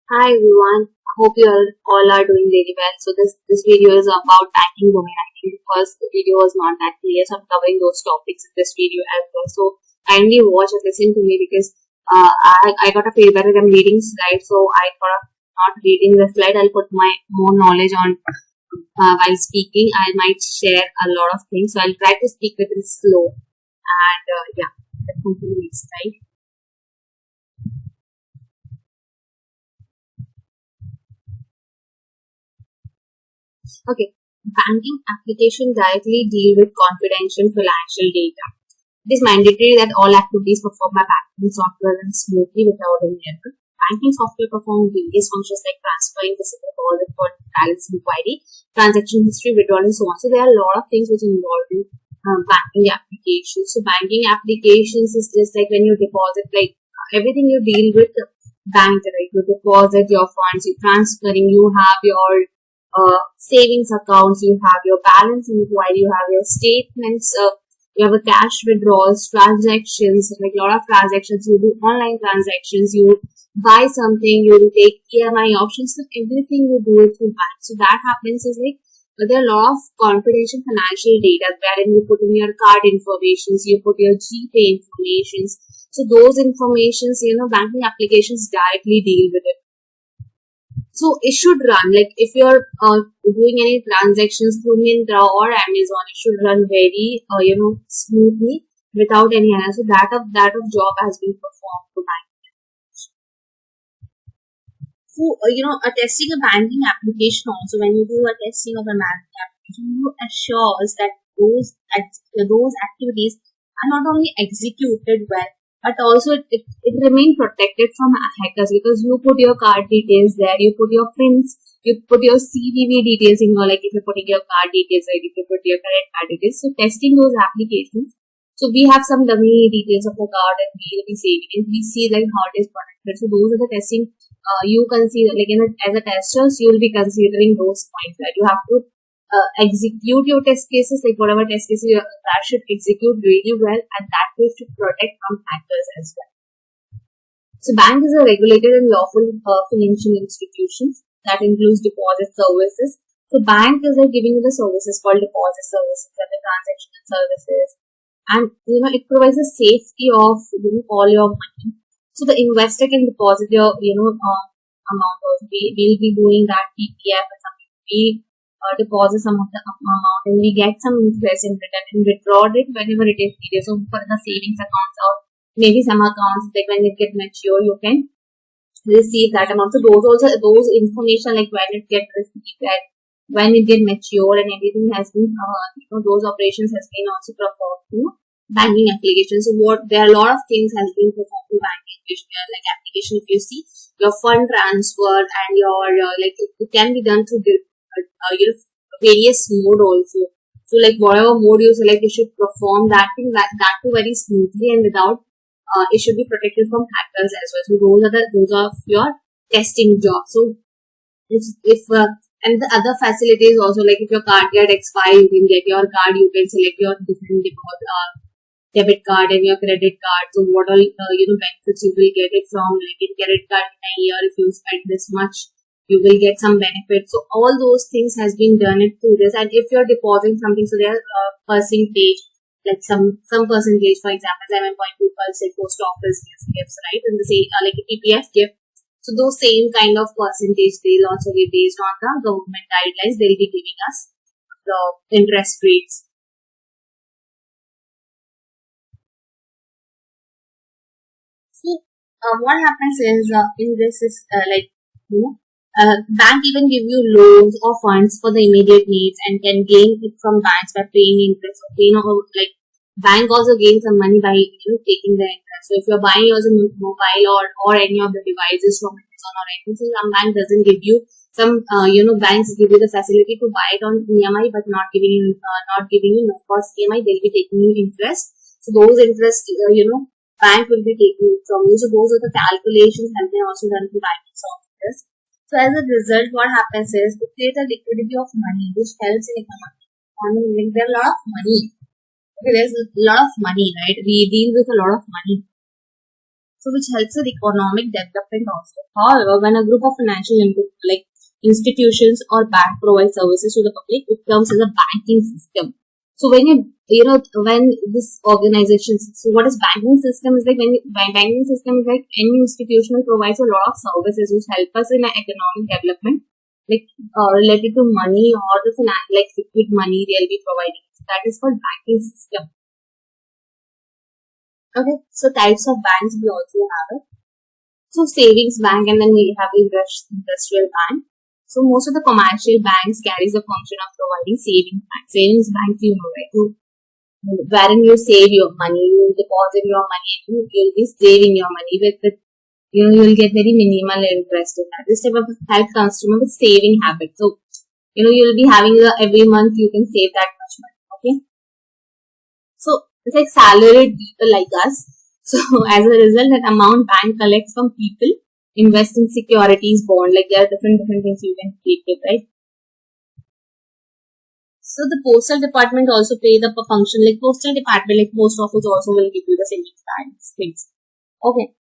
Hi everyone. Hope you all are doing very well. So this video is about banking domain. I think the first video was not that clear, so I'm covering those topics in this video as well. So kindly watch and listen to me because I got a feedback that I'm reading slides, so I thought of not reading the slide. I'll put my more knowledge on while speaking. I might share a lot of things, so I'll try to speak a little slow. And yeah, let's move to the next slide. Okay. Banking application directly deal with confidential financial data. It is mandatory that all activities performed by banking software run smoothly without any error. Banking software perform various functions like transferring physical deposit for balance inquiry, transaction history, withdrawal, and so on. So there are a lot of things which are involved in banking applications. So banking applications is just like when you deposit, like everything you deal with bank, right? You deposit your funds, you transferring, you have your savings accounts, you have your balance inquiry, you have your statements, you have a cash withdrawals, transactions, like a lot of transactions, you do online transactions, you buy something, you will take EMI options, so everything you do it through bank. So that happens is like, there are a lot of confidential financial data wherein you put in your card informations, you put your GPay informations. So those informations, banking applications directly deal with it. So it should run, like if you're doing any transactions through Myntra or Amazon, it should run very smoothly without any error. So that of job has been performed for banking. So a testing a banking application also, when you do a testing of a banking application, you assures that those activities are not only executed well, but also it remain protected from hackers, because you put your card details there, you put your pins, you put your CVV details in your, like if you're putting your card details, like if you put your credit card details. So testing those applications. So we have some dummy details of the card and we'll be saving it. We see like how it is protected. So those are the testing you consider, like as a tester, you will be considering those points that you have to execute your test cases, like whatever test cases that should execute really well, and that way should protect from hackers as well. So bank is a regulated and lawful financial institutions that includes deposit services. So bank is like giving you the services called deposit services and the transaction services, and it provides a safety of all your money. So the investor can deposit your amount. Also, we'll be doing that PPF and something. We deposit some of the amount and we get some interest in return and withdraw it whenever it is needed. So for the savings accounts or maybe some accounts, like when it get mature, you can receive that amount. So those information, like when it get received, that when it get mature and everything has been those operations has been also performed through banking applications. So there are a lot of things has been performed through banking like application. If you see your fund transfer and your like it can be done through various mode also. So like whatever mode you select, it should perform that thing that too very smoothly and without it should be protected from hackers as well. So those are your testing jobs. So if and the other facilities also, like if your card get expired, you can get your card, you can select your different debit card and your credit card. So what all benefits you will get it from, like in credit card in a year, if you spend this much, you will get some benefits. So all those things has been done it through this. And if you're depositing something, so there are percentage, like some percentage, for example, 7.2% post office gives, right? And the same like a PPF gift. So those same kind of percentage they'll also be based on the government guidelines. They'll be giving us the interest rates. So what happens is in this is bank even give you loans or funds for the immediate needs and can gain it from banks by paying interest. Okay, like bank also gains some money by taking the interest. So if you're buying yours a mobile or any of the devices from Amazon or anything, so some bank doesn't give you some banks give you the facility to buy it on EMI but not giving you no cost EMI. They'll be taking you interest. So those interest bank will be taking it from you. So those are the calculations and they also done through banking software. So as a result, what happens is to create a liquidity of money, which helps in economy. Like there are a lot of money. Okay, there's a lot of money, right? We deal with a lot of money. so which helps with economic development also. However, when a group of financial institutions or bank provide services to the public, it comes as a banking system. So when when this organization, so what is banking system is like, banking system is like any institution provides a lot of services which help us in economic development, related to money or the finance, like liquid money they'll be providing. So that is called banking system. Okay, so types of banks we also have it. So savings bank, and then we have industrial bank. So most of the commercial banks carries the function of providing savings bank. Savings bank, right? Wherein you save your money, you deposit your money, you'll be saving your money with it. You'll get very minimal interest in that. This type of helps customer with saving habit. So, you'll be having every month you can save that much money. Okay. So, it's like salaried people like us. So, as a result, that amount bank collects from people, invest in securities, bond, there are different things you can take it, right? So the postal department also play the function, postal department, post office also will give you the savings banks things. Okay.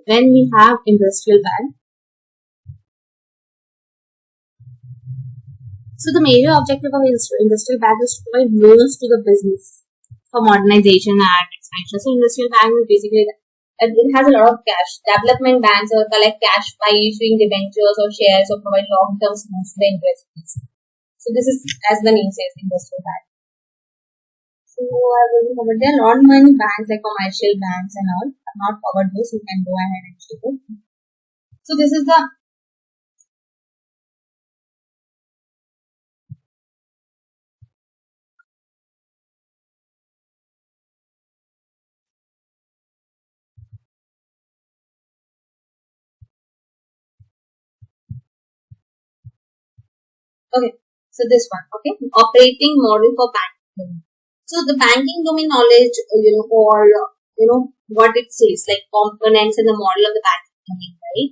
Then we have industrial bank. So the major objective of industrial bank is to provide loans to the business for modernization and expansion. So industrial bank is basically, it has a lot of cash. Development banks will collect cash by issuing debentures or shares or provide long-term loans to the investors. So this is, as the name says, industrial bank. So there are lot many banks like commercial banks and all. I've not covered those. You can go ahead and check it. So this is the okay. So this one, okay, operating model for banking. So the banking domain knowledge, or what it says, like components and the model of the banking domain, right?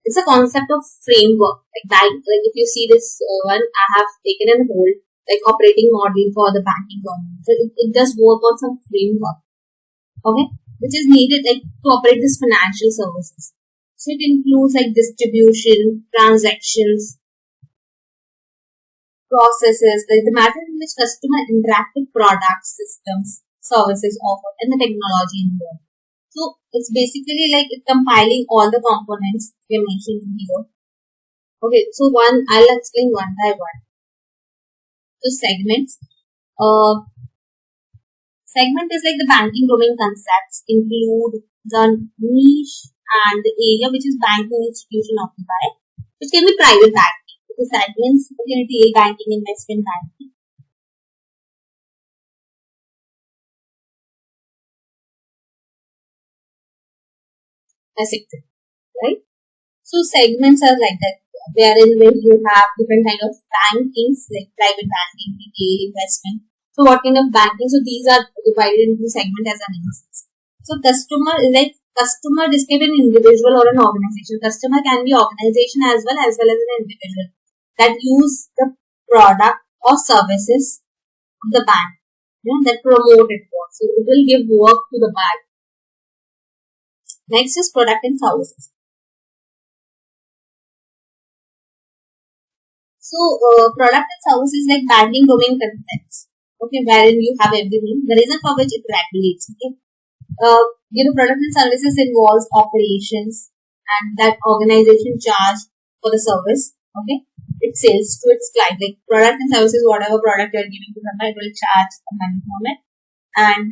It's a concept of framework. Like if you see this one, I have taken a whole operating model for the banking domain. So it does work on some framework, okay, which is needed to operate this financial services. So it includes distribution, transactions, processes, the matter in which customer interact with products, systems, services offered, and the technology involved. So it's basically compiling all the components we are mentioning here. Okay, so I'll explain one by one. So segments. Segment is the banking domain concepts include the niche and the area which is banking institution occupied, which can be private banking. The segments, retail banking, investment banking. Sector, right? So segments are like that, wherein you have different kind of bankings, like private banking, retail, investment. So what kind of banking? So these are divided into segment as an instance. So customer is customer describe an individual or an organization. Customer can be organization as well as an individual that use the product or services of the bank, that promote it for. So it will give work to the bank. Next is product and services. So product and services like banking domain concepts, okay, wherein you have everything. The reason for which it regulates, okay. Product and services involves operations and that organization charge for the service, okay. It sells to its client, product and services, whatever product you are giving to someone, it will charge the money from it. And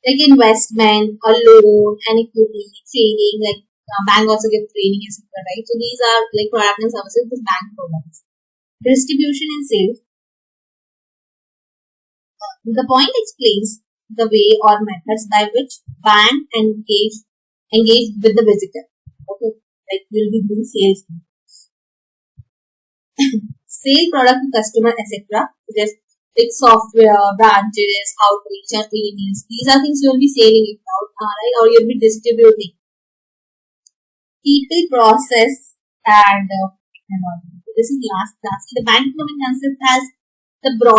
investment, a loan, and equity, training, bank also gives training, etc. Right? So these are product and services this bank provides. Distribution and sales. The point explains the way or methods by which bank engage with the visitor. Okay, you'll be doing sales. Sale product to customer, etc. Just software, branches, outreach, and emails. These are things you'll be selling it out, right? Or you'll be distributing. People, process, and this is last. The bank domain concept has the broad